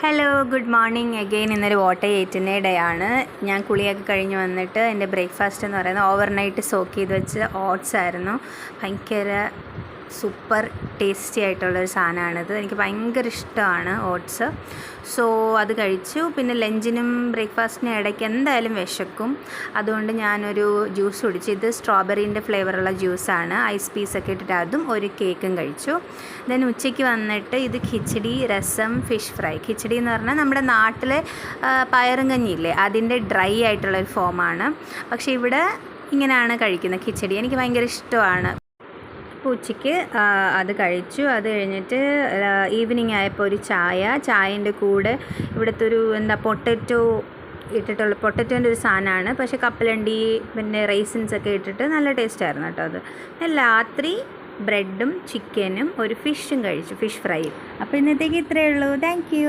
Hello, good morning again. ഇന്നൊരു water എയ്റ്റിൻ്റെ day ആണ്. ഞാൻ കുളിയൊക്കെ കഴിഞ്ഞ് വന്നിട്ട് എൻ്റെ ബ്രേക്ക്ഫാസ്റ്റ് എന്ന് പറയുന്നത് ഓവർനൈറ്റ് സോക്ക് ചെയ്ത് വെച്ച് ഓട്സ് ആയിരുന്നു. ഭയങ്കര സൂപ്പർ ടേസ്റ്റി ആയിട്ടുള്ളൊരു സാധനമാണിത്. എനിക്ക് ഭയങ്കര ഇഷ്ടമാണ് ഓട്സ്. സോ അത് കഴിച്ചു. പിന്നെ ലഞ്ചിനും ബ്രേക്ക്ഫാസ്റ്റിനും ഇടയ്ക്ക് എന്തായാലും വിശക്കും. അതുകൊണ്ട് ഞാനൊരു ജ്യൂസ് കുടിച്ചു. ഇത് സ്ട്രോബെറീൻ്റെ ഫ്ലേവറുള്ള ജ്യൂസാണ്. ഐസ് പീസൊക്കെ ഇട്ടിട്ട് അതും ഒരു കേക്കും കഴിച്ചു. ദെൻ ഉച്ചയ്ക്ക് വന്നിട്ട് ഇത് കിച്ചടി, രസം, ഫിഷ് ഫ്രൈ. കിച്ചടി എന്ന് പറഞ്ഞാൽ നമ്മുടെ നാട്ടിലെ പയറും കഞ്ഞിയില്ലേ, അതിൻ്റെ ഡ്രൈ ആയിട്ടുള്ളൊരു ഫോമാണ്. പക്ഷേ ഇവിടെ ഇങ്ങനെയാണ് കഴിക്കുന്നത് കിച്ചടി. എനിക്ക് ഭയങ്കര ഇഷ്ടമാണ്. അപ്പോൾ ഉച്ചയ്ക്ക് അത് കഴിച്ചു. അത് കഴിഞ്ഞിട്ട് ഈവനിങ് ആയപ്പോൾ ഒരു ചായൻ്റെ കൂടെ ഇവിടുത്തെ ഒരു പൊട്ടറ്റോ ഇട്ടിട്ടുള്ള പൊട്ടറ്റോൻ്റെ ഒരു സാധനമാണ്. പക്ഷേ കപ്പലണ്ടി പിന്നെ റൈസിൻസ് ഒക്കെ ഇട്ടിട്ട് നല്ല ടേസ്റ്റായിരുന്നു കേട്ടോ അത്. രാത്രി ബ്രെഡും ചിക്കനും ഒരു ഫിഷും കഴിച്ചു, ഫിഷ് ഫ്രൈ. അപ്പോൾ ഇന്നത്തേക്ക് ഇത്രയേ ഉള്ളൂ. Thank you.